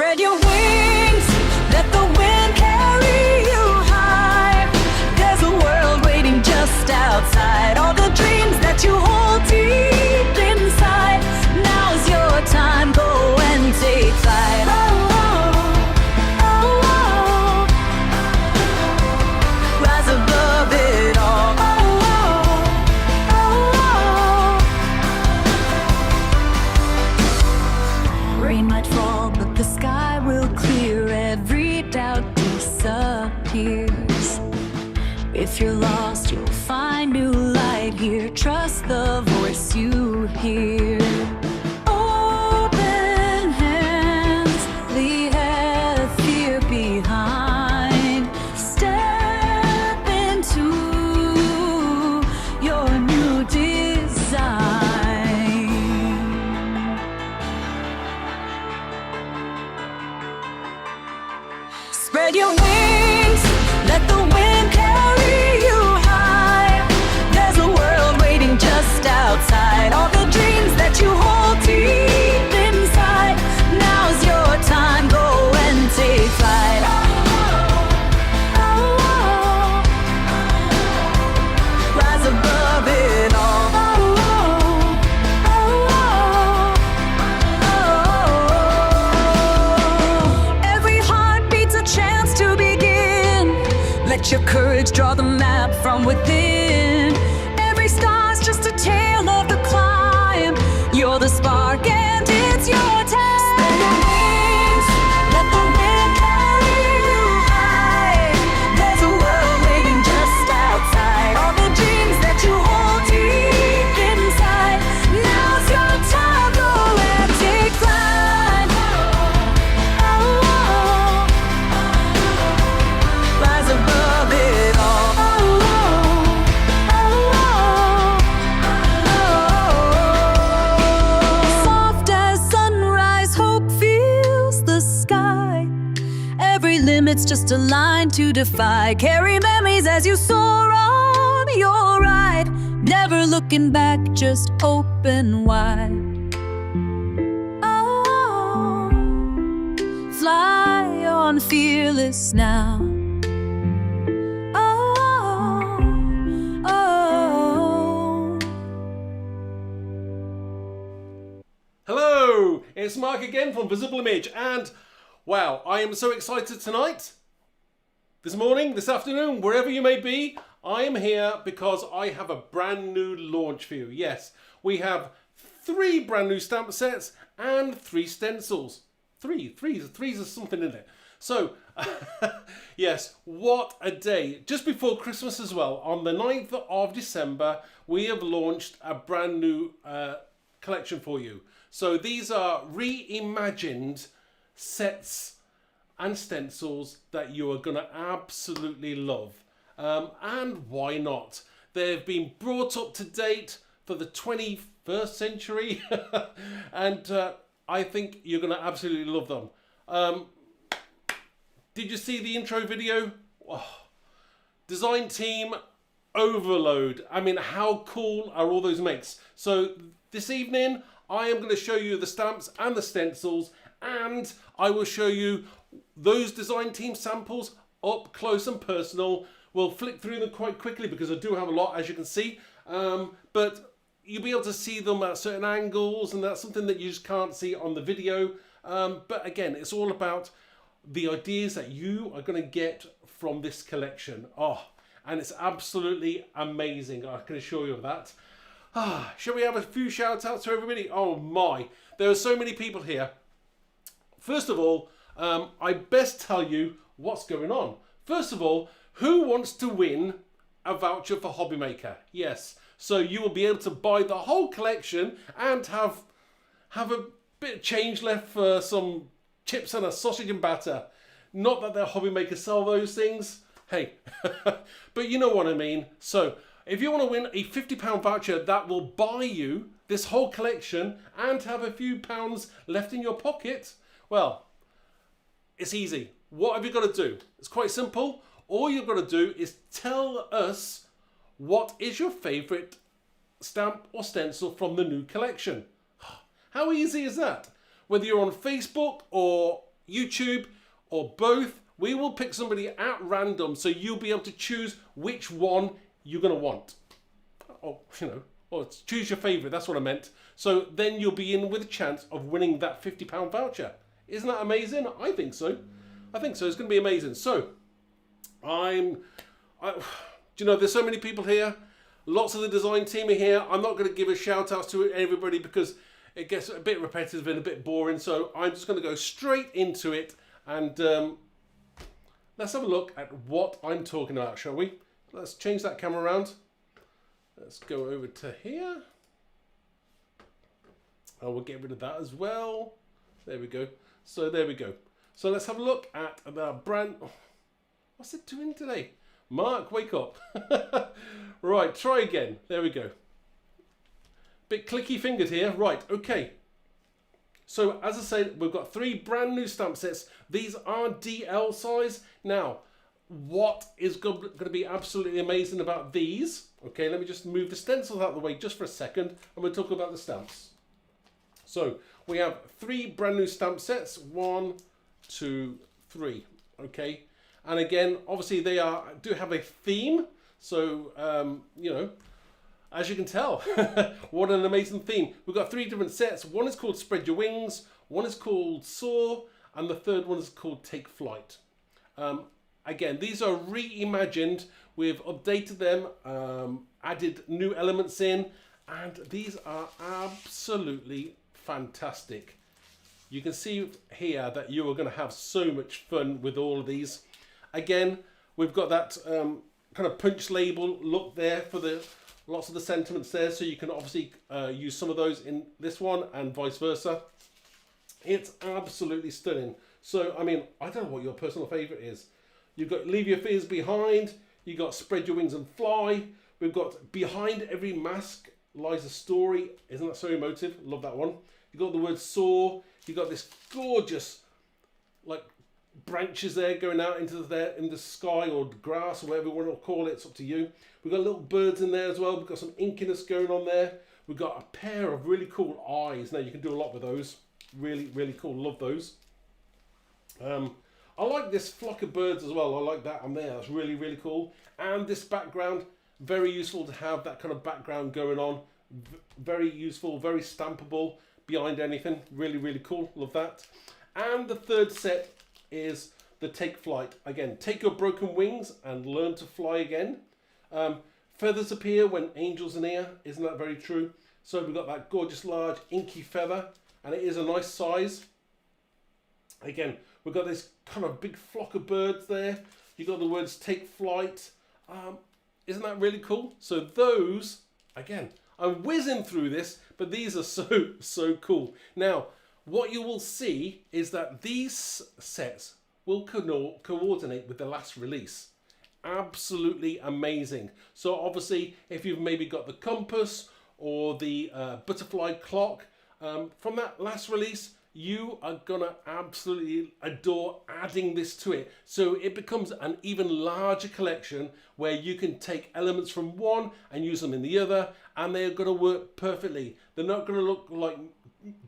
Spread your wings, let the wind carry you high. There's a world waiting just outside. All the dreams that you hold deep inside. Now's your time, go and take flight. Oh, oh, oh, oh. Rise above it all. Oh, oh, oh, oh. Rain might fall, but the sky will clear. Every doubt disappears. If you're lost, you'll find new light here. Trust the voice you hear. Open hands, leave fear behind. Step into your new design. Spread your wings, let the wind carry you high. There's a world waiting just outside. All the dreams that you hold deep inside. Now's your time, go and take flight. Oh, oh, oh. Rise above it all. Oh, oh, oh, oh. Every heart beats a chance to begin. Let your courage draw the map from within. Every star's just a tale of the climb. You're the spark and it's your time. Spread your wings, let the wind carry you high. There's a world waiting just outside. All the dreams that you hold deep inside. Now's your time, go and take flight. Oh, oh, oh. Rise above it all. Oh, oh, oh, oh. Soft as sunrise, hope fills the sky. Every limit's just a line to defy. Carry memories as you soar on your ride. Never looking back, just open wide. Oh, fly on fearless now. Oh, oh. Hello, it's Mark again from Visible Image, and wow, I am so excited tonight. This morning, this afternoon, wherever you may be, I am here because I have a brand new launch for you. Yes, we have 3 brand new stamp sets and 3 stencils. Three's is something in it. So, yes, what a day. Just before Christmas as well, on the 9th of December, we have launched a brand new collection for you. So these are reimagined sets and stencils that you are going to absolutely love. And why not? They've been brought up to date for the 21st century. And I think you're going to absolutely love them. Did you see the intro video? Oh, design team overload. I mean, how cool are all those makes? So this evening, I am going to show you the stamps and the stencils, and I will show you those design team samples up close and personal. We'll flick through them quite quickly because I do have a lot, as you can see. But you'll be able to see them at certain angles, and that's something that you just can't see on the video. But again, it's all about the ideas that you are going to get from this collection. Oh, and it's absolutely amazing, I can assure you of that. Shall we have a few shout outs to everybody? Oh my, there are so many people here. First of all, I best tell you what's going on. First of all, who wants to win a voucher for Hobby Maker? Yes, so you will be able to buy the whole collection and have a bit of change left for some chips and a sausage and batter. Not that the Hobby Maker sell those things. Hey, but you know what I mean. So if you want to win a £50 voucher that will buy you this whole collection and have a few pounds left in your pocket, well, it's easy. What have you got to do? It's quite simple. All you've got to do is tell us what is your favourite stamp or stencil from the new collection. How easy is that? Whether you're on Facebook or YouTube or both. We will pick somebody at random, so you'll be able to choose which one you're going to want. Or, or choose your favourite, that's what I meant. So then you'll be in with a chance of winning that £50 voucher. Isn't that amazing? I think so. I think so. It's going to be amazing. So, there's so many people here. Lots of the design team are here. I'm not going to give a shout out to everybody because it gets a bit repetitive and a bit boring. So I'm just going to go straight into it and let's have a look at what I'm talking about, shall we? Let's change that camera around. Let's go over to here. Oh, we'll get rid of that as well. There we go. So there we go. So let's have a look at the brand. Oh, what's it doing today? Mark, wake up. Right, try again. There we go. Bit clicky fingered here. Right, okay. So as I said, we've got 3 brand new stamp sets. These are DL size. Now, what is going to be absolutely amazing about these? Okay, let me just move the stencils out of the way just for a second, and we'll talk about the stamps. So we have 3 brand new stamp sets. 1, 2, 3. Okay, and again, obviously they do have a theme. So as you can tell, what an amazing theme. We've got 3 different sets. One is called Spread Your Wings, one is called Soar, and the third one is called Take Flight. Again, these are reimagined. We've updated them, added new elements in, and these are absolutely fantastic. You can see here that you are going to have so much fun with all of these. Again, we've got that kind of punch label look there for lots of the sentiments there, so you can obviously use some of those in this one and vice versa. It's absolutely stunning. So, I mean, I don't know what your personal favourite is. You've got Leave Your Fears Behind, you've got Spread Your Wings and Fly, we've got Behind Every Mask Lies a Story. Isn't that so emotive? Love that one. You've got the word Soar, you've got this gorgeous, like, branches there going out into in the sky or grass or whatever you want to call it. It's up to you. We've got little birds in there as well. We've got some inkiness going on there. We've got a pair of really cool eyes. Now you can do a lot with those. Really, really cool. Love those. I like this flock of birds as well. I like that on there. That's really, really cool. And this background, very useful to have that kind of background going on. Very useful, very stampable behind anything. Really, really cool. Love that. And the third set is the Take Flight. Again, take your broken wings and learn to fly again. Feathers appear when angels are near. Isn't that very true? So we've got that gorgeous large inky feather, and it is a nice size. Again, we've got this kind of big flock of birds there. You've got the words Take Flight. Isn't that really cool? So those, again, I'm whizzing through this, but these are so cool. Now, what you will see is that these sets will coordinate with the last release. Absolutely amazing. So obviously, if you've maybe got the compass or the butterfly clock from that last release, you are gonna absolutely adore adding this to it. So it becomes an even larger collection where you can take elements from one and use them in the other, and they're gonna work perfectly. They're not gonna look like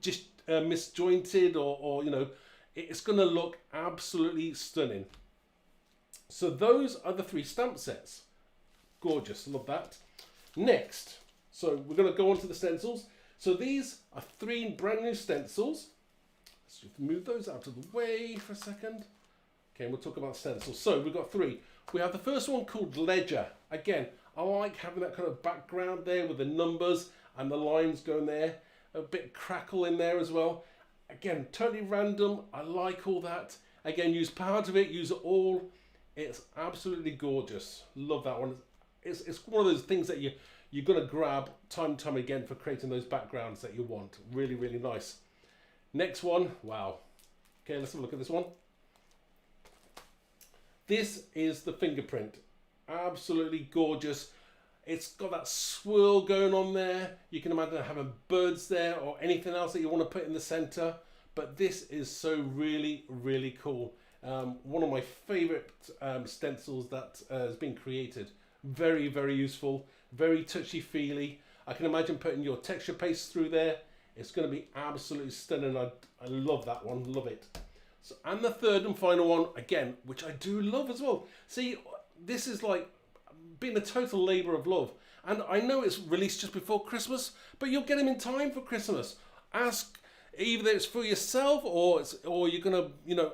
just misjointed or it's gonna look absolutely stunning. So those are the 3 stamp sets. Gorgeous, love that. Next, so we're gonna go on to the stencils. So these are 3 brand new stencils. Let's just move those out of the way for a second. Okay, we'll talk about stencils. So we've got 3. We have the first one called Ledger. Again, I like having that kind of background there with the numbers and the lines going there. A bit of crackle in there as well. Again, totally random. I like all that. Again, use part of it, use it all. It's absolutely gorgeous. Love that one. It's one of those things that you're going to grab time and time again for creating those backgrounds that you want. Really, really nice. Next one. Wow. Okay, let's have a look at this one. This is the fingerprint. Absolutely gorgeous. It's got that swirl going on there. You can imagine having birds there or anything else that you want to put in the center. But this is so really, really cool. One of my favorite stencils that has been created. Very, very useful. Very touchy-feely. I can imagine putting your texture paste through there. It's going to be absolutely stunning. I love that one. Love it. So, and the third and final one, again, which I do love as well. See, this is like being a total labour of love. And I know it's released just before Christmas, but you'll get them in time for Christmas. Ask, either it's for yourself or you're gonna,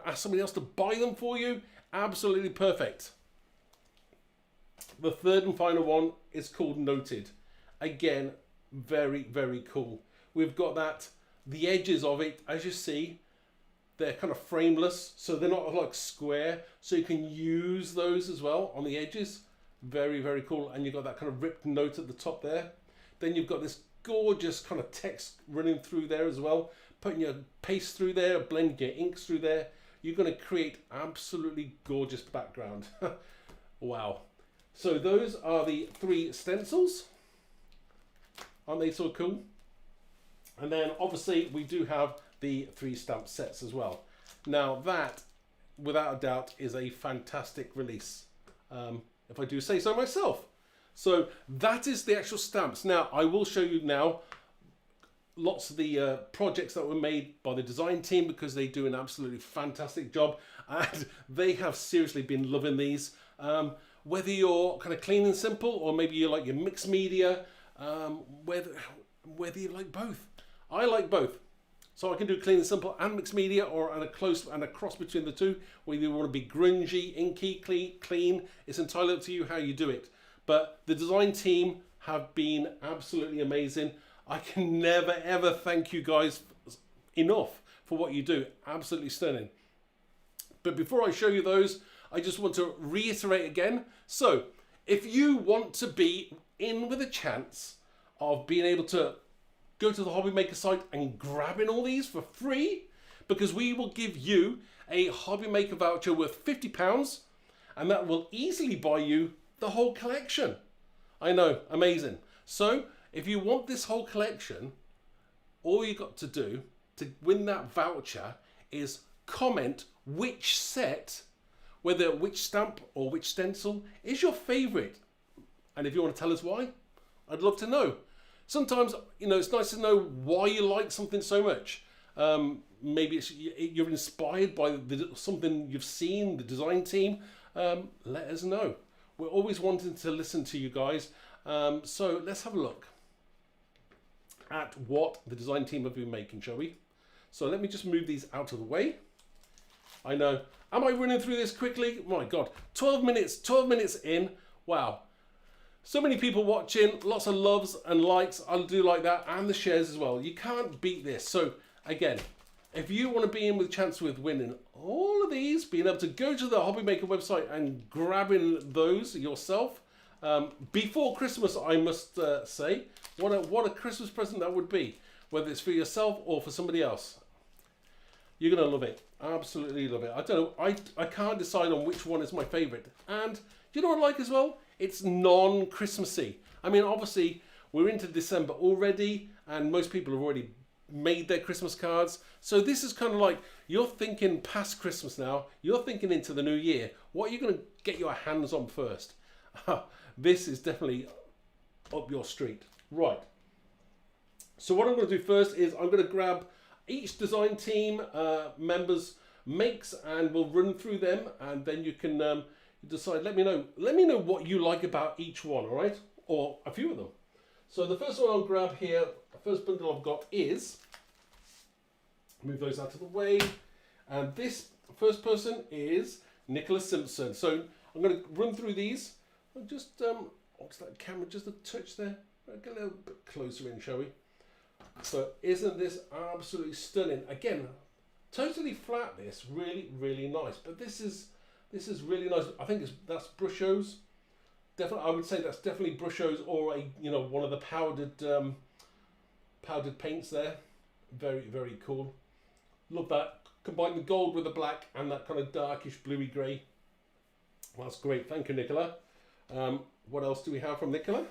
ask somebody else to buy them for you. Absolutely perfect. The third and final one is called Noted. Again, very, very cool. We've got that, the edges of it, as you see, they're kind of frameless, so they're not like square, so you can use those as well on the edges. Very, very cool. And you've got that kind of ripped note at the top there. Then you've got this gorgeous kind of text running through there as well, putting your paste through there, blending your inks through there. You're going to create absolutely gorgeous background. Wow. So those are the 3 stencils. Aren't they so cool? And then obviously we do have the 3 stamp sets as well. Now that, without a doubt, is a fantastic release, if I do say so myself. So that is the actual stamps. Now I will show you now lots of the projects that were made by the design team, because they do an absolutely fantastic job, and they have seriously been loving these. Whether you're kind of clean and simple, or maybe you like your mixed media, whether you like both. I like both. So I can do clean and simple and mixed media, or a cross between the two. Whether you want to be grungy, inky, clean, it's entirely up to you how you do it. But the design team have been absolutely amazing. I can never ever thank you guys enough for what you do. Absolutely stunning. But before I show you those, I just want to reiterate again. So if you want to be in with a chance of being able to go to the Hobby Maker site and grabbing all these for free, because we will give you a Hobby Maker voucher worth £50, and that will easily buy you the whole collection. I know, amazing. So if you want this whole collection, all you got to do to win that voucher is comment which set, whether which stamp or which stencil is your favorite. And if you want to tell us why, I'd love to know. Sometimes, it's nice to know why you like something so much. Maybe you're inspired by something you've seen, the design team. Let us know. We're always wanting to listen to you guys. So let's have a look at what the design team have been making, shall we? So let me just move these out of the way. I know. Am I running through this quickly? My God, 12 minutes in. Wow. So many people watching, lots of loves and likes. I'll do like that, and the shares as well. You can't beat this. So again, if you want to be in with a chance with winning all of these, being able to go to the Hobby Maker website and grabbing those yourself before Christmas, I must say, what a Christmas present that would be, whether it's for yourself or for somebody else. You're gonna love it. Absolutely love it. I don't know. I can't decide on which one is my favorite. And you know what I like as well? It's non-Christmassy. I mean, obviously, we're into December already, and most people have already made their Christmas cards. So this is kind of like, you're thinking past Christmas now. You're thinking into the new year. What are you going to get your hands on first? This is definitely up your street. Right. So what I'm going to do first is I'm going to grab each design team members makes, and we'll run through them, and then you can decide. Let me know what you like about each one, all right, or a few of them. So the first one I'll grab here, the first bundle I've got is, move those out of the way, and this first person is Nicholas Simpson. So I'm going to run through these. I'll just what's that camera, just a touch there. I'll get a little bit closer in, shall we? So isn't this absolutely stunning? Again, totally flat. This really nice. But this is really nice. I think that's Brushos. Definitely, I would say that's definitely Brushos, or one of the powdered paints there. Very cool. Love that. Combine the gold with the black and that kind of darkish bluey grey. That's great. Thank you, Nicola. What else do we have from Nicola?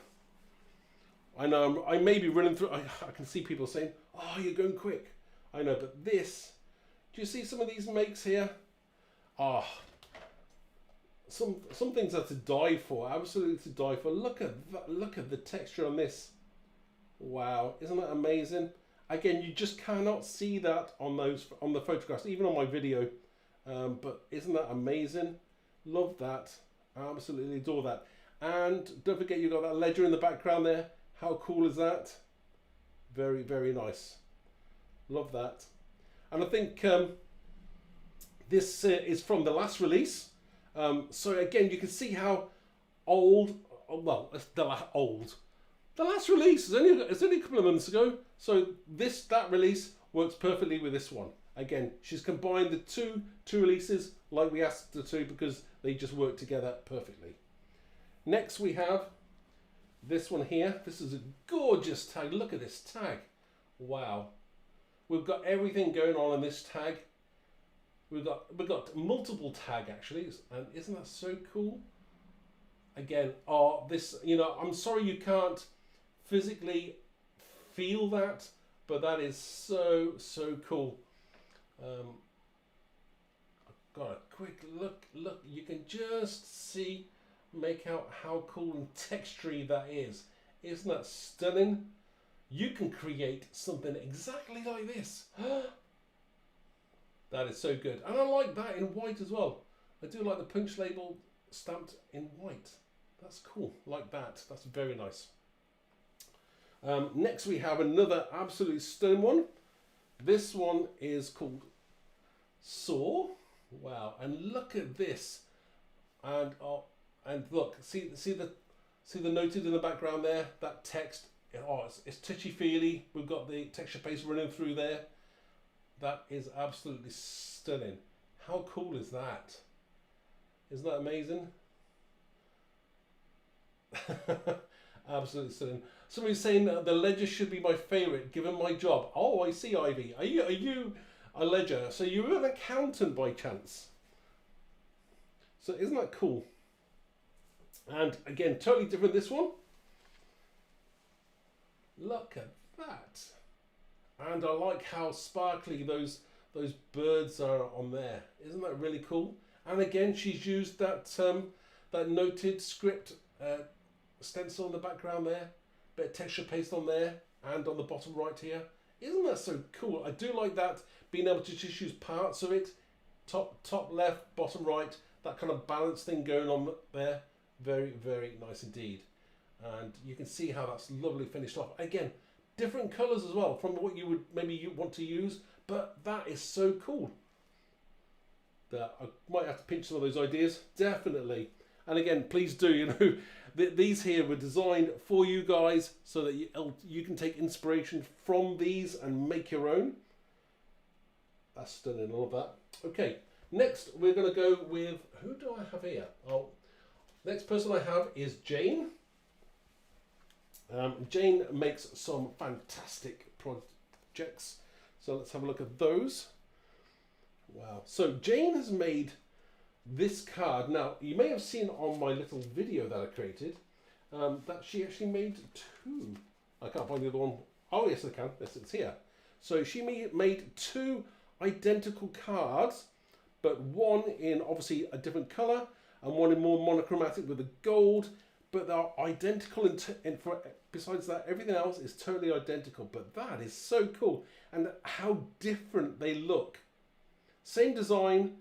I know I may be running through. I can see people saying, "Oh, you're going quick." I know, but this. Do you see some of these makes here? Ah, some things are to die for. Absolutely to die for. Look at that. Look at the texture on this. Wow, isn't that amazing? Again, you just cannot see that on the photographs, even on my video. But isn't that amazing? Love that. Absolutely adore that. And don't forget you've got that ledger in the background there. How cool is that? Very, very nice. Love that. And I think this is from the last release. So again, you can see how old, well, the last release is only a couple of months ago. So that release works perfectly with this one. Again, she's combined the two releases like we asked her to, because they just work together perfectly. Next we have this one here. This is a gorgeous tag. Look at this tag. Wow. We've got everything going on in this tag. We've got multiple tag actually, and isn't that so cool? Again, this, you know, I'm sorry you can't physically feel that, but that is so cool. I've got a quick look. You can just make out how cool and textury that is. Isn't that stunning? You can create something exactly like this. That is so good. And I like that in white as well. I do like the punch label stamped in white. That's cool, like that. That's very nice. Next we have another absolutely stunning one. This one is called Saw. Wow, and look at this. And look, see the noted in the background there, that text. It's touchy-feely. We've got the texture paste running through there. That is absolutely stunning. How cool is that? Isn't that amazing? Absolutely stunning. Somebody's saying that the ledger should be my favourite given my job. Oh, I see, Ivy. Are you a ledger? So you're an accountant by chance? So isn't that cool? And again, totally different this one. Look at that. And I like how sparkly those birds are on there. Isn't that really cool? And again, she's used that that noted script stencil in the background there, bit of texture paste on there, and on the bottom right here. Isn't that so cool? I do like that, being able to just use parts of it, top left, bottom right, that kind of balance thing going on there. Very, very nice indeed. And you can see how that's lovely finished off. Again, different colours as well from what you would maybe want to use, but that is so cool. That I might have to pinch some of those ideas, definitely. And again, please do, you know, these here were designed for you guys so that you can take inspiration from these and make your own. That's stunning, all of that. Okay, next we're going to go with, who do I have here? Oh, next person I have is Jane. Jane makes some fantastic projects, so let's have a look at those. Wow, so Jane has made this card. Now, you may have seen on my little video that I created that she actually made two. I can't find the other one. Oh, yes, I can. Yes, it's here. So she made two identical cards, but one in obviously a different colour and one in more monochromatic with the gold, but they're identical besides that, everything else is totally identical. But that is so cool, and how different they look. Same design,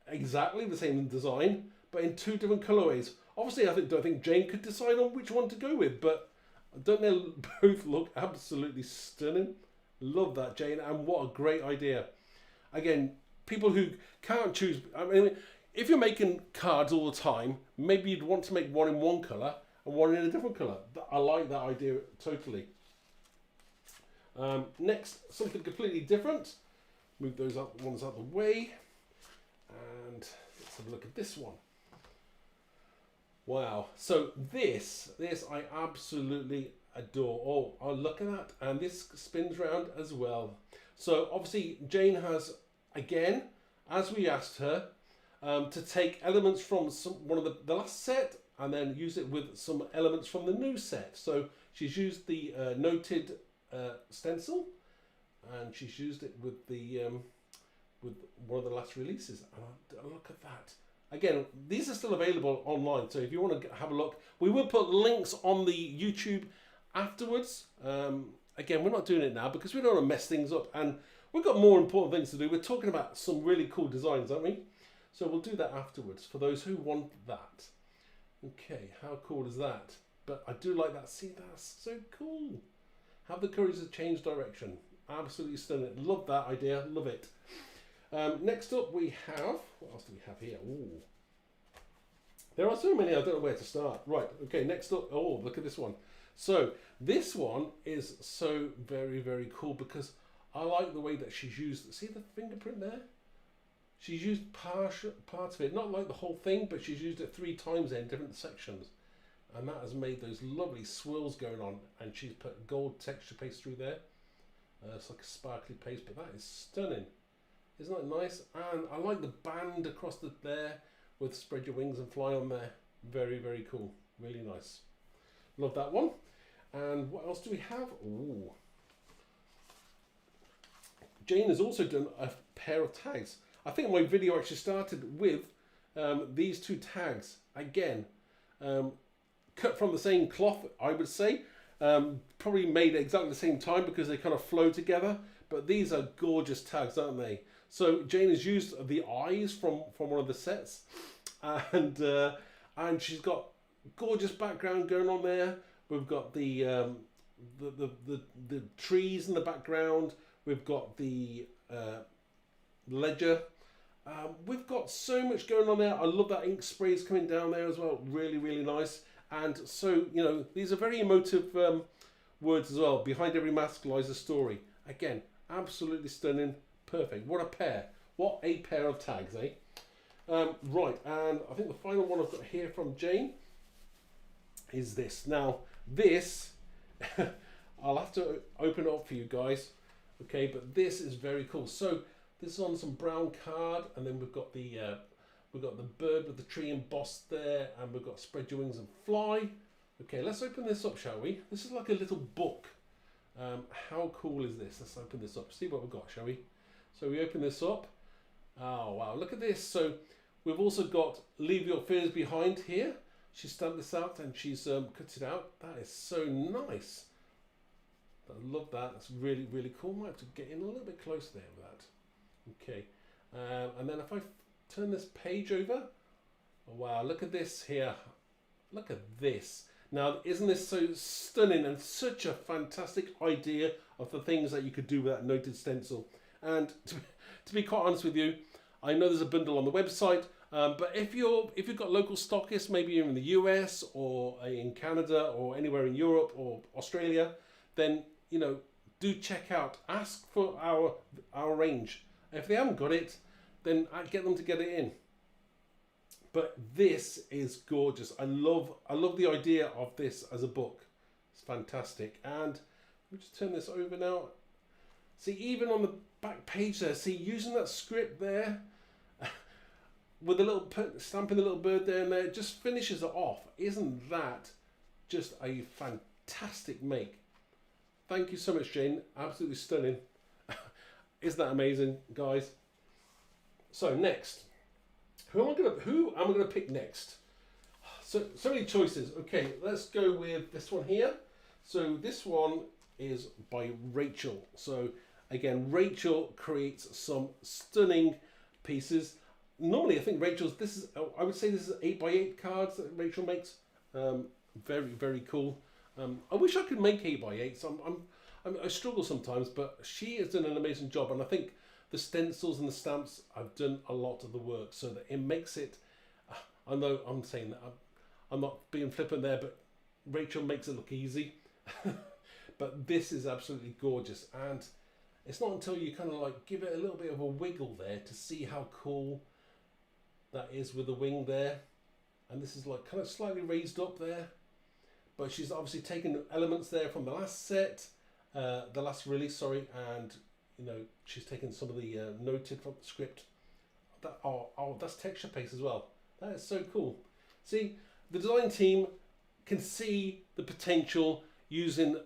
exactly the same design, but in two different colorways. Obviously, I don't think Jane could decide on which one to go with, but don't they both look absolutely stunning? Love that, Jane, and what a great idea. Again, people who can't choose, I mean, if you're making cards all the time, maybe you'd want to make one in one color and one in a different color. I like that idea totally. Next, something completely different. Move those ones out of the way. And let's have a look at this one. Wow. So this I absolutely adore. Oh, look at that. And this spins around as well. So obviously Jane has, again, as we asked her, to take elements from one of the last set and then use it with some elements from the new set. So she's used the noted stencil, and she's used it with the with one of the last releases. And look at that. Again, these are still available online, so if you want to have a look, we will put links on the YouTube afterwards. Again, we're not doing it now because we don't want to mess things up, and we've got more important things to do. We're talking about some really cool designs, aren't we? So we'll do that afterwards for those who want that. Okay, how cool is that? But I do like that. See, that's so cool. Have the courage to change direction. Absolutely stunning. Love that idea. Love it. Next up we have, what else do we have here? Ooh. There are so many, I don't know where to start. Right, okay, next up, oh, look at this one. So this one is so very, very cool because I like the way that she's used, see the fingerprint there? She's used parts of it, not like the whole thing, but she's used it 3 times in different sections. And that has made those lovely swirls going on. And she's put gold texture paste through there. It's like a sparkly paste, but that is stunning. Isn't that nice? And I like the band across there with spread your wings and fly on there. Very, very cool. Really nice. Love that one. And what else do we have? Ooh. Jane has also done a pair of tags. I think my video actually started with these 2 tags. Again, cut from the same cloth, I would say. Probably made at exactly the same time because they kind of flow together. But these are gorgeous tags, aren't they? So Jane has used the eyes from one of the sets, and she's got gorgeous background going on there. We've got the trees in the background. We've got the ledger. We've got so much going on there. I love that ink sprays coming down there as well. Really, really nice. And so, you know, these are very emotive words as well. Behind every mask lies a story. Again, absolutely stunning. Perfect. What a pair. What a pair of tags, eh? Right, and I think the final one I've got here from Jane is this. Now, this, I'll have to open it up for you guys. Okay, but this is very cool. So this is on some brown card, and then we've got the bird with the tree embossed there, and we've got spread your wings and fly. Okay, let's open this up, shall we? This is like a little book. How cool is this? Let's open this up, see what we've got, shall we? So we open this up. Oh wow, look at this. So we've also got leave your fears behind here. She's stamped this out and she's cut it out. That is so nice. I love that. That's really, really cool. Might have to get in a little bit closer there with that. Okay, and then if I turn this page over, oh, wow, look at this here. Look at this. Now, isn't this so stunning and such a fantastic idea of the things that you could do with that noted stencil? And to be quite honest with you, I know there's a bundle on the website, but if you've got local stockists, maybe you're in the US or in Canada or anywhere in Europe or Australia, then you know, do check out. Ask for our range. If they haven't got it, then I get them to get it in. But this is gorgeous. I love the idea of this as a book. It's fantastic. And let me just turn this over now. See, even on the back page there, see, using that script there, with the little stamping the little bird there and there, it just finishes it off. Isn't that just a fantastic make? Thank you so much, Jane. Absolutely stunning. Isn't that amazing, guys? So next, who am I gonna pick next? So many choices. Okay, let's go with this one here. So this one is by Rachel. So again, Rachel creates some stunning pieces. Normally, I think I would say this is 8x8 cards that Rachel makes. Very, very cool. I wish I could make 8x8s. I struggle sometimes, but she has done an amazing job, and I think the stencils and the stamps have done a lot of the work, so that it makes it. I know I'm saying that I'm not being flippant there, but Rachel makes it look easy. But this is absolutely gorgeous, and it's not until you kind of like give it a little bit of a wiggle there to see how cool that is with the wing there, and this is like kind of slightly raised up there. But she's obviously taken elements there from the last set, the last release, sorry, and you know, she's taken some of the noted from the script. That's texture paste as well. That is so cool. See, the design team can see the potential using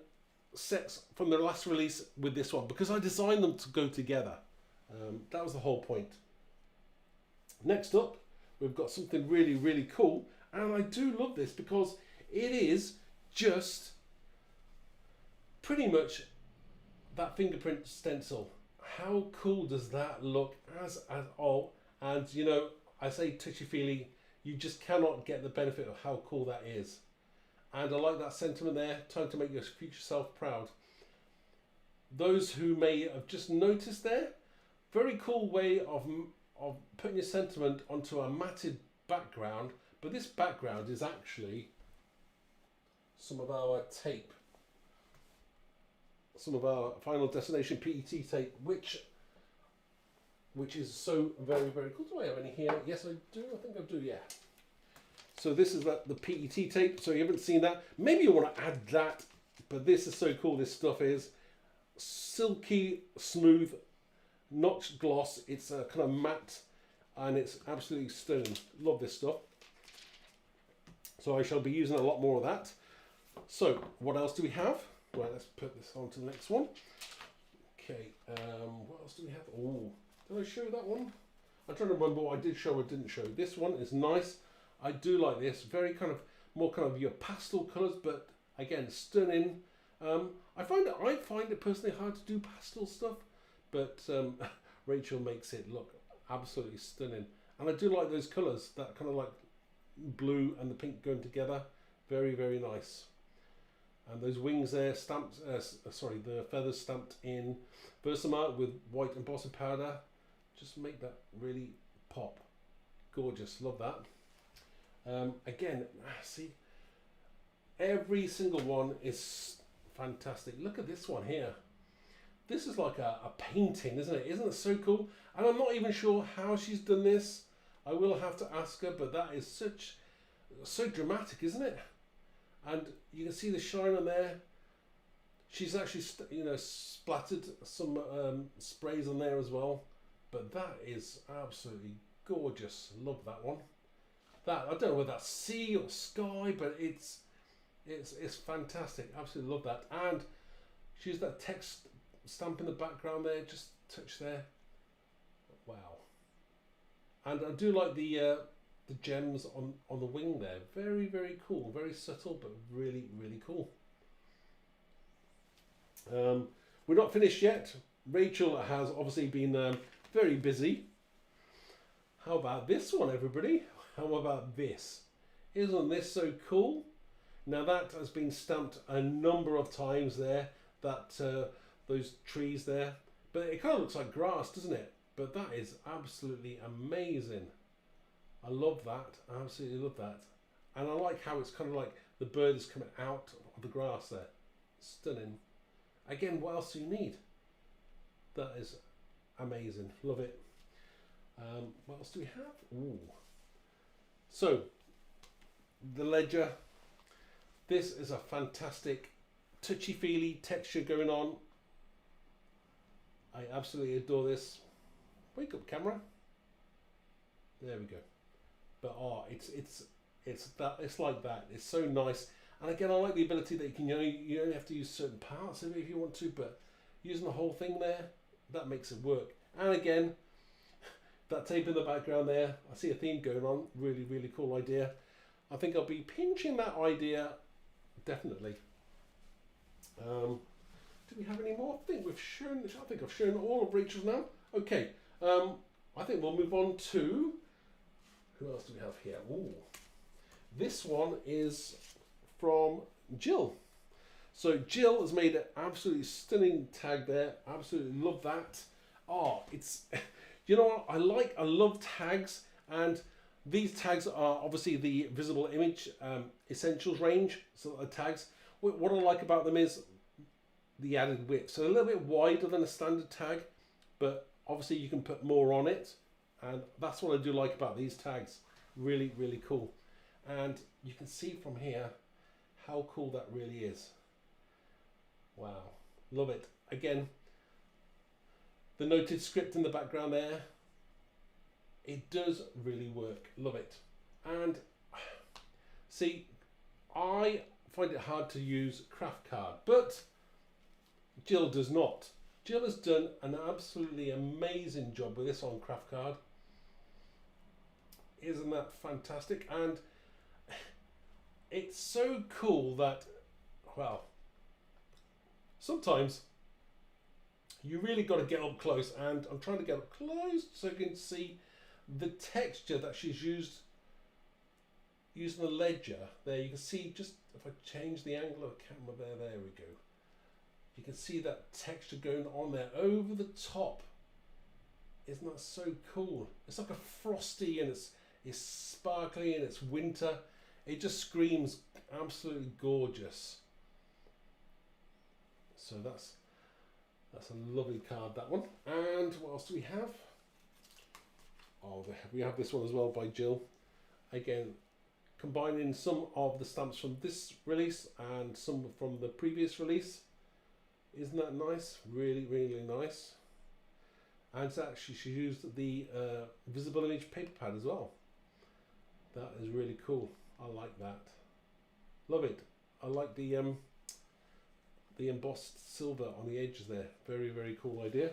sets from the last release with this one, because I designed them to go together. That was the whole point. Next up, we've got something really, really cool, and I do love this because it is just pretty much that fingerprint stencil. how cool does that look as oh, and you know, I say touchy-feely, you just cannot get the benefit of how cool that is. And I like that sentiment there, time to make your future self proud. Those who may have just noticed there, very cool way of putting your sentiment onto a matted background, but this background is actually some of our tape, some of our Final Destination PET tape, which is so very, very cool. Do I have any here? Yes, I do. I think I do, yeah. So this is the PET tape, so you haven't seen that. Maybe you want to add that, but this is so cool. This stuff is silky, smooth, not gloss. It's a kind of matte, and it's absolutely stunning. Love this stuff. So I shall be using a lot more of that. So what else do we have? Right, let's put this on to the next one. Okay, what else do we have? Oh, did I show that one? I'm trying to remember what I did show or didn't show. This one is nice. I do like this. Very kind of more kind of your pastel colours, but again, stunning. I find it personally hard to do pastel stuff, but Rachel makes it look absolutely stunning. And I do like those colours, that kind of like blue and the pink going together. Very, very nice. And those wings there stamped, the feathers stamped in Versamark with white embossing powder, just make that really pop. Gorgeous, love that. Again, see, every single one is fantastic. Look at this one here. This is like a painting, isn't it? Isn't it so cool? And I'm not even sure how she's done this. I will have to ask her, but that is so dramatic, isn't it? And you can see the shine on there. She's actually, splattered some sprays on there as well. But that is absolutely gorgeous. Love that one. That, I don't know whether that's sea or sky, but it's fantastic. Absolutely love that. And she's that text stamp in the background there, just touch there. Wow. And I do like the gems on the wing there. Very, very cool. Very subtle, but really, really cool. We're not finished yet. Rachel has obviously been very busy. How about this one, everybody? How about this? Isn't this so cool? Now that has been stamped a number of times there, that those trees there. But it kind of looks like grass, doesn't it? But that is absolutely amazing. I love that. I absolutely love that. And I like how it's kind of like the bird is coming out of the grass there. Stunning. Again, what else do you need? That is amazing. Love it. What else do we have? Ooh. So, the ledger. This is a fantastic touchy-feely texture going on. I absolutely adore this. Wake up, camera. There we go. But it's like that. It's so nice. And again, I like the ability that you can you only have to use certain parts of it if you want to, but using the whole thing there, that makes it work. And again, that tape in the background there, I see a theme going on. Really, really cool idea. I think I'll be pinching that idea definitely. Do we have any more? I think I've shown all of Rachel's now. Okay. I think we'll move on to, who else do we have here? Ooh. This one is from Jill. So Jill has made an absolutely stunning tag there. Absolutely love that. Oh, it's, you know what? I love tags, and these tags are obviously the Visible Image Essentials range. So the tags, what I like about them is the added width. So a little bit wider than a standard tag, but obviously you can put more on it. And that's what I do like about these tags. Really, really cool. And you can see from here how cool that really is. Wow, love it. Again, the noted script in the background there, it does really work. Love it. And see, I find it hard to use craft card, but Jill does not. Jill has done an absolutely amazing job with this on craft card. Isn't that fantastic? And it's so cool that, well, sometimes You really got to get up close, and I'm trying to get up close so you can see the texture that she's used using the ledger. There you can see, just if I change the angle of the camera there we go. You can see that texture going on there over the top. Isn't that so cool? It's like a frosty, and it's sparkly, and it's winter. It just screams absolutely gorgeous. So that's a lovely card, that one. And what else do we have? Oh, we have this one as well by Jill. Again, combining some of the stamps from this release and some from the previous release. Isn't that nice? Really, really nice. And it's actually, she used the visible image paper pad as well. That is really cool. I like that. Love it. I like the embossed silver on the edges there. Very, very cool idea.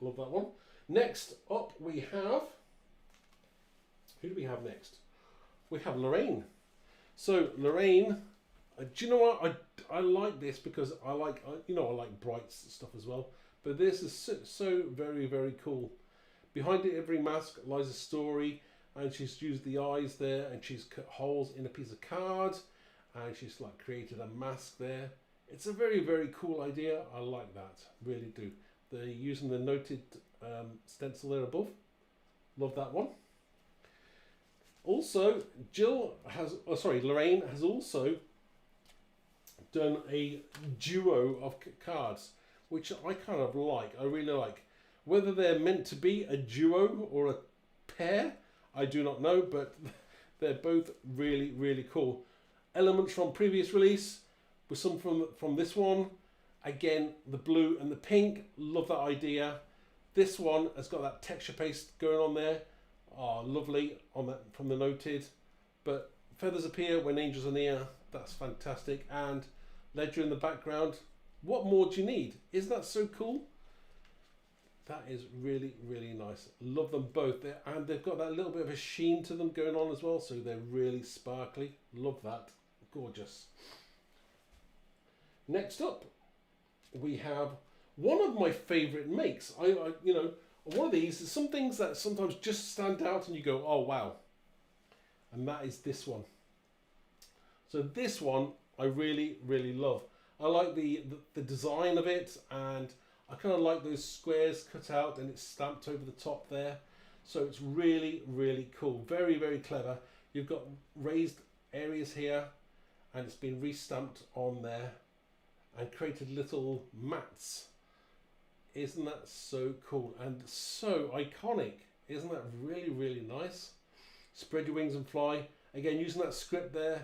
Love that one. Next up we have, who do we have next? We have Lorraine. So Lorraine, do you know what? I like this because I like bright stuff as well. But this is so very, very cool. Behind every mask lies a story, and she's used the eyes there, and she's cut holes in a piece of card, and she's like created a mask there. It's a very, very cool idea. I like that, really do. They're using the noted stencil there above. Love that one. Also, Lorraine has also done a duo of cards, which I kind of like. I really like. Whether they're meant to be a duo or a pair, I do not know, but they're both really, really cool. Elements from previous release, with some from this one. Again, the blue and the pink. Love that idea. This one has got that texture paste going on there. Oh, lovely on that from the noted. But feathers appear when angels are near. That's fantastic. And ledger in the background. What more do you need? Isn't that so cool? That is really, really nice. Love them both. And they've got that little bit of a sheen to them going on as well. So they're really sparkly. Love that. Gorgeous. Next up, we have one of my favourite makes. One of these is some things that sometimes just stand out and you go, oh wow. And that is this one. So this one I really, really love. I like the design of it, and I kind of like those squares cut out and it's stamped over the top there. So it's really, really cool. Very, very clever. You've got raised areas here, and it's been restamped on there and created little mats. Isn't that so cool and so iconic? Isn't that really, really nice? Spread your wings and fly. Again, using that script there,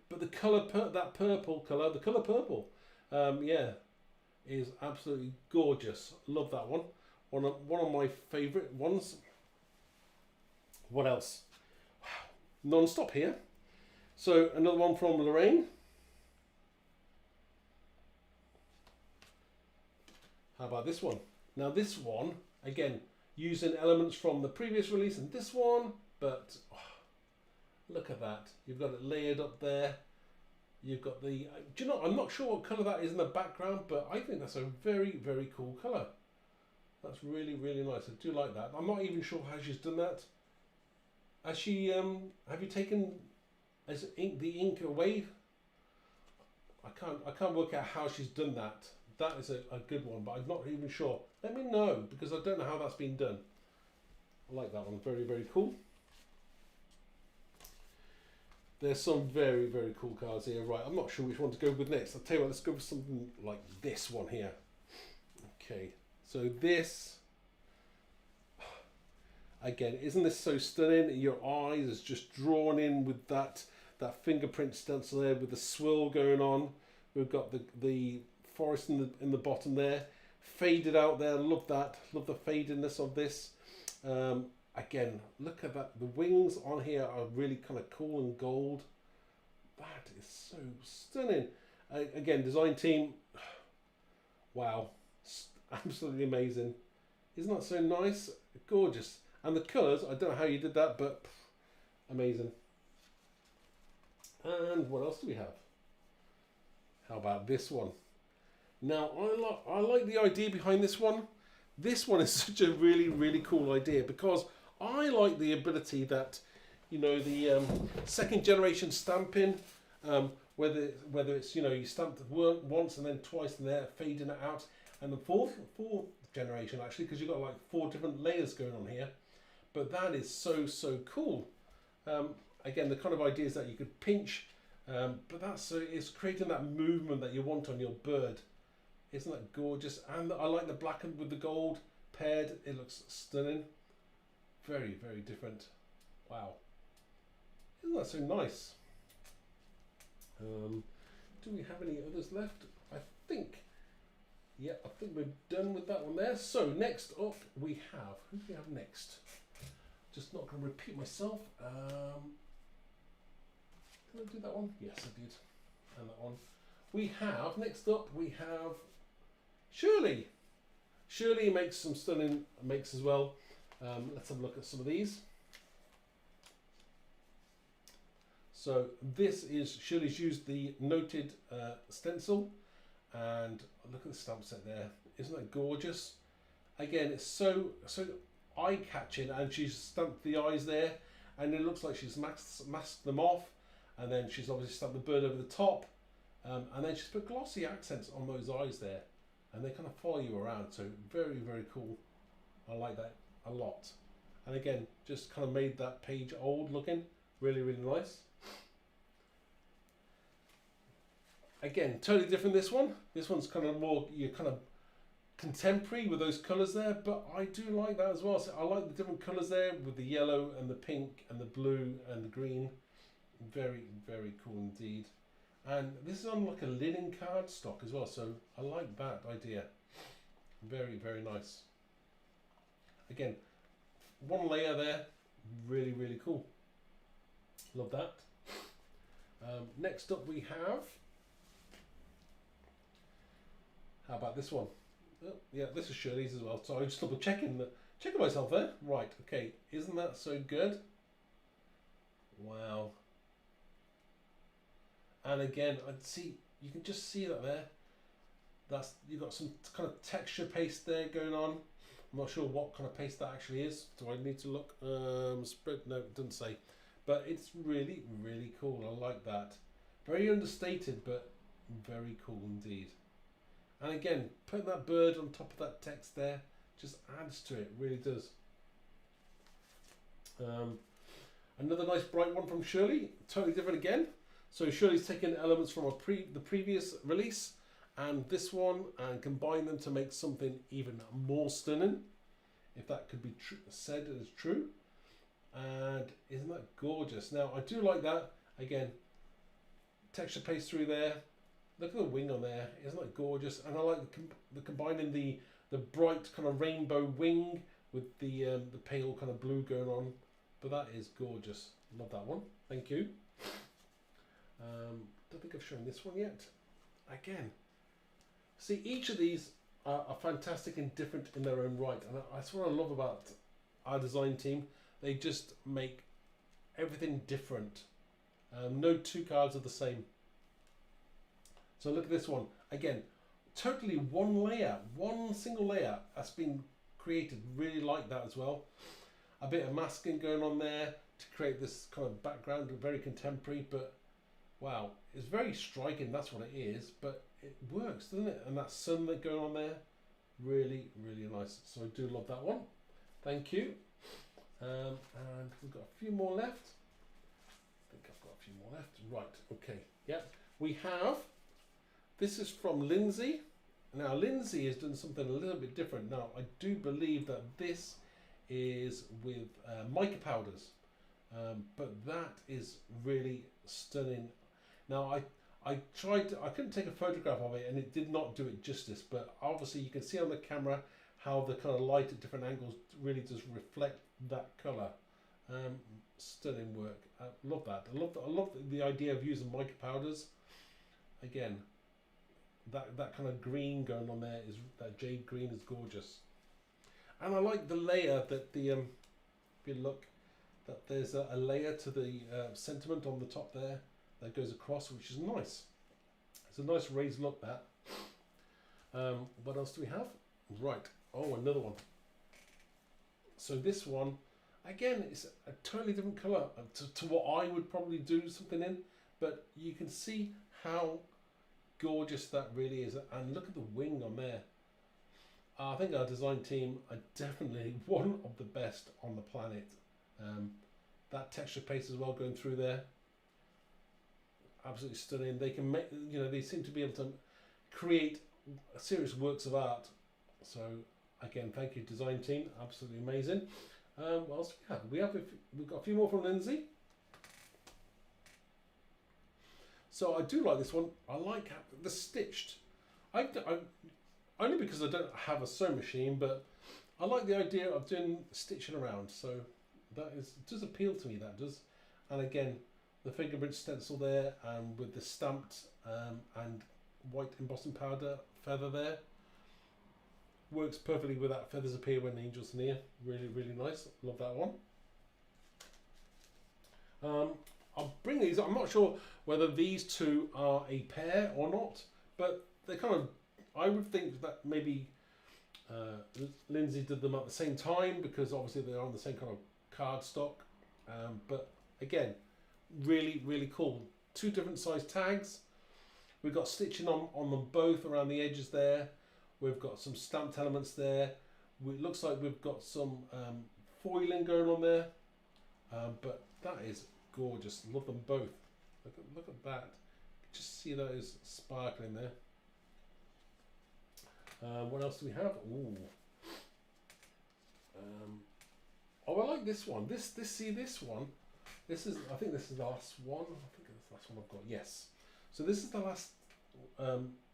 but the colour, that purple colour, the colour purple, yeah, is absolutely gorgeous. Love that one. One of my favourite ones. What else? Wow, non-stop here. So another one from Lorraine. How about this one? Now this one, again, using elements from the previous release and this one, but oh, look at that. You've got it layered up there. You've got the, do you know, I'm not sure what colour that is in the background, but I think that's a very, very cool colour. That's really, really nice. I do like that. I'm not even sure how she's done that. Has she, have you taken the ink away? I can't work out how she's done that. That is a good one, but I'm not even sure. Let me know, because I don't know how that's been done. I like that one. Very, very cool. There's some very, very cool cards here. Right, I'm not sure which one to go with next. I'll tell you what, let's go with something like this one here. Okay, so this, again, isn't this so stunning? Your eyes is just drawn in with that fingerprint stencil there with the swirl going on. We've got the forest in the bottom there, faded out there. Love that. Love the fadedness of this. Again, look at that. The wings on here are really kind of cool and gold. That is so stunning. Again, design team, wow, absolutely amazing. Isn't that so nice? Gorgeous. And the colours, I don't know how you did that, but amazing. And what else do we have? How about this one? Now, I like the idea behind this one. This one is such a really, really cool idea because I like the ability that, you know, the second generation stamping, whether it's, you know, you stamp once and then twice and they're fading it out, and the fourth generation actually, because you've got like 4 different layers going on here. But that is so cool. Again, the kind of ideas that you could pinch, but it's creating that movement that you want on your bird. Isn't that gorgeous? And I like the black with the gold paired. It looks stunning. Very, very different. Wow. Isn't that so nice? Do we have any others left? I think we're done with that one there. So next up we have, who do we have next? Just not going to repeat myself. Did I do that one? Yes, I did. And that one. We have, next up we have Shirley. Shirley makes some stunning makes as well. Let's have a look at some of these. So this is, Shirley's used the noted stencil, and look at the stamp set there. Isn't that gorgeous? Again, it's so eye-catching, and she's stamped the eyes there, and it looks like she's masked them off, and then she's obviously stamped the bird over the top, and then she's put glossy accents on those eyes there, and they kind of follow you around. So very, very cool. I like that a lot. And again, just kind of made that page old looking. Really, really nice. Again, totally different this one. This one's kind of more, you're kind of contemporary with those colours there, but I do like that as well. So I like the different colours there with the yellow and the pink and the blue and the green. Very, very cool indeed. And this is on like a linen cardstock as well, so I like that idea. Very, very nice. Again, one layer there, really, really cool. Love that. Next up we have, how about this one? Oh, yeah, this is Shirley's as well. So I'm just double checking myself there. Right, okay, isn't that so good? Wow. And again, you can just see that there. You've got some kind of texture paste there going on. I'm not sure what kind of paste that actually is. Do I need to look? Spread? No, it doesn't say. But it's really, really cool. I like that. Very understated, but very cool indeed. And again, putting that bird on top of that text there just adds to it. Really does. Another nice bright one from Shirley. Totally different again. So Shirley's taken elements from the previous release and this one and combined them to make something even more stunning, if that could be said as true. And isn't that gorgeous? Now I do like that. Again, texture paste through there. Look at the wing on there. Isn't that gorgeous? And I like the combining the bright kind of rainbow wing with the pale kind of blue going on. But that is gorgeous. Love that one. Thank you. Don't think I've shown this one yet. Again, see, each of these are fantastic and different in their own right, and that's what I love about our design team. They just make everything different. No 2 cards are the same. So look at this one again. Totally one layer, one single layer that's been created. Really like that as well. A bit of masking going on there to create this kind of background, very contemporary, but wow, it's very striking, that's what it is, but it works, doesn't it? And that sun that going on there, really, really nice. So I do love that one. Thank you. And we've got a few more left. I think I've got a few more left. Right, okay. Yep. We have, this is from Lindsay. Now Lindsay has done something a little bit different. Now I do believe that this is with mica powders. But that is really stunning. Now I couldn't take a photograph of it and it did not do it justice, but obviously you can see on the camera how the kind of light at different angles really does reflect that colour. Stunning work. I love that. I love the idea of using mica powders. Again, that kind of green going on there, is that jade green is gorgeous. And I like the layer that if you look, that there's a layer to the sentiment on the top there that goes across, which is nice. It's a nice raised look, that. What else do we have? Right. Oh, another one. So this one, again, it's a totally different colour to what I would probably do something in. But you can see how gorgeous that really is. And look at the wing on there. I think our design team are definitely one of the best on the planet. That texture paste as well going through there. Absolutely stunning. They can make, you know, they seem to be able to create serious works of art. So again, thank you design team, absolutely amazing. What else do we have? We've got a few more from Lindsay. So I do like this one. I like the stitched. I only because I don't have a sewing machine, but I like the idea of doing stitching around. So that does appeal to me. That does. And again, the fingerprint stencil there, and with the stamped and white embossing powder feather there, works perfectly with that feathers appear when the angels are near. Really, really nice. Love that one. I'll bring these. I'm not sure whether these two are a pair or not, but they kind of, I would think that maybe Lindsay did them at the same time, because obviously they're on the same kind of cardstock. But again, really, really cool. Two different size tags. We've got stitching on them both around the edges there. We've got some stamped elements there. It looks like we've got some foiling going on there. But that is gorgeous. Love them both. Look at that. Just see those sparkling there. What else do we have? Ooh. Oh, I like this one. See this one. This is, I think this is the last one. I think it's the last one I've got. Yes. So this is the last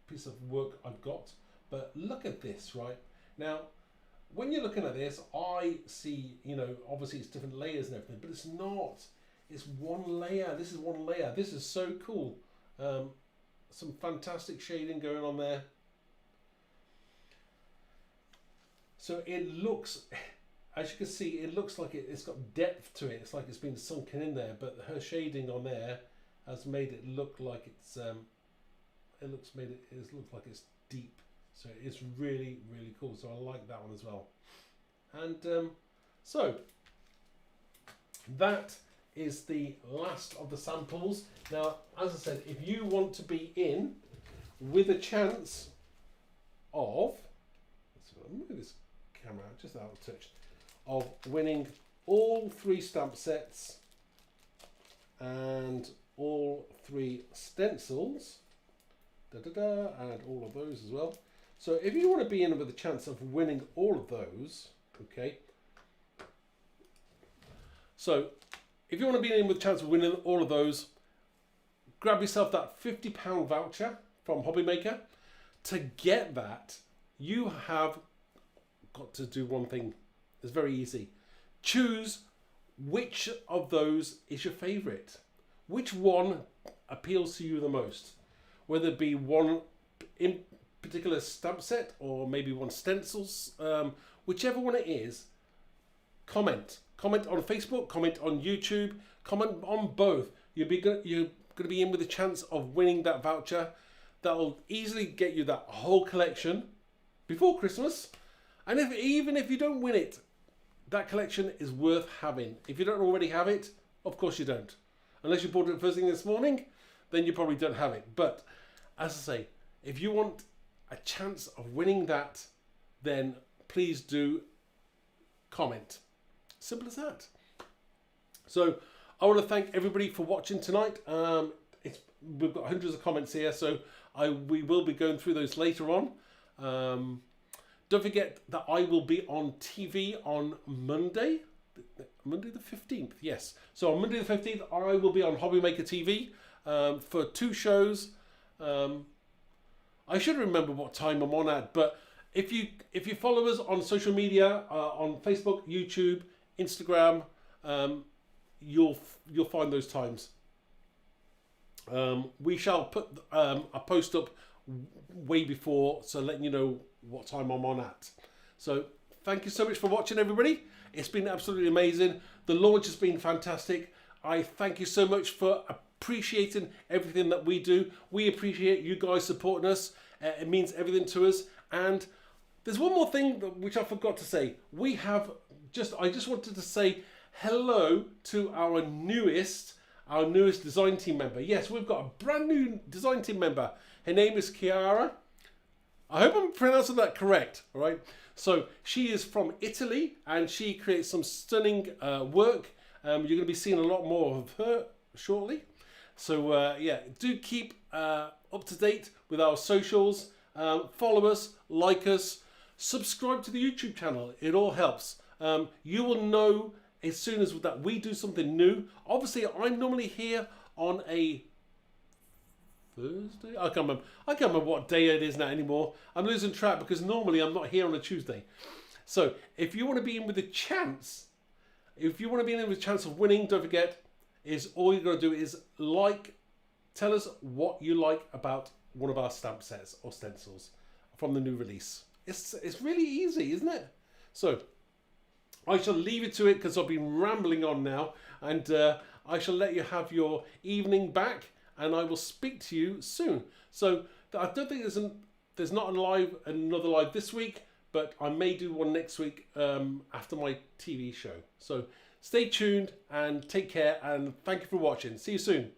piece of work I've got. But look at this, right? Now, when you're looking at this, I see, you know, obviously it's different layers and everything, but it's not. It's one layer. This is one layer. This is so cool. Some fantastic shading going on there. So it looks, as you can see, it looks like it's got depth to it. It's like it's been sunken in there, but her shading on there has made it look like it's it looks like it's deep. So it's really, really cool. So I like that one as well. And so that is the last of the samples. Now, as I said, if you want to be in with a chance of, let's move this camera out just out of touch, of winning all 3 stamp sets and all 3 stencils, and all of those as well. So if you want to be in with a chance of winning all of those, okay. So if you want to be in with a chance of winning all of those, grab yourself that £50 voucher from Hobbymaker. To get that, you have got to do one thing. It's very easy. Choose which of those is your favourite. Which one appeals to you the most? Whether it be one in particular stamp set or maybe one stencils, whichever one it is, comment on Facebook, comment on YouTube, comment on both. You're going to be in with a chance of winning that voucher. That'll easily get you that whole collection before Christmas. And even if you don't win it, that collection is worth having. If you don't already have it, of course you don't. Unless you bought it first thing this morning, then you probably don't have it. But as I say, if you want a chance of winning that, then please do comment. Simple as that. So I want to thank everybody for watching tonight. We've got hundreds of comments here, so we will be going through those later on. Don't forget that I will be on TV on Monday the 15th. Yes. So on Monday the 15th, I will be on Hobbymaker TV for 2 shows. I should remember what time I'm on at, but if you follow us on social media, on Facebook, YouTube, Instagram, you'll find those times. We shall put a post up way before, so letting you know what time I'm on at. So thank you so much for watching, everybody. It's been absolutely amazing. The launch has been fantastic. I thank you so much for appreciating everything that we do. We appreciate you guys supporting us. It means everything to us. And there's one more thing which I forgot to say. I just wanted to say hello to our newest design team member. Yes, we've got a brand new design team member. Her name is Chiara. I hope I'm pronouncing that correct, all right? So she is from Italy and she creates some stunning work. You're going to be seeing a lot more of her shortly. So yeah, do keep up to date with our socials. Follow us, like us, subscribe to the YouTube channel. It all helps. You will know as soon as that we do something new. Obviously, I'm normally here on a Thursday. I can't remember what day it is now anymore. I'm losing track because normally I'm not here on a Tuesday. So if you want to be in with a chance, of winning, don't forget, all you've got to do is tell us what you like about one of our stamp sets or stencils from the new release. It's really easy, isn't it? So I shall leave it to it because I've been rambling on now, and I shall let you have your evening back, and I will speak to you soon. So I don't think there's not another live this week, but I may do one next week after my TV show. So stay tuned and take care, and thank you for watching. See you soon.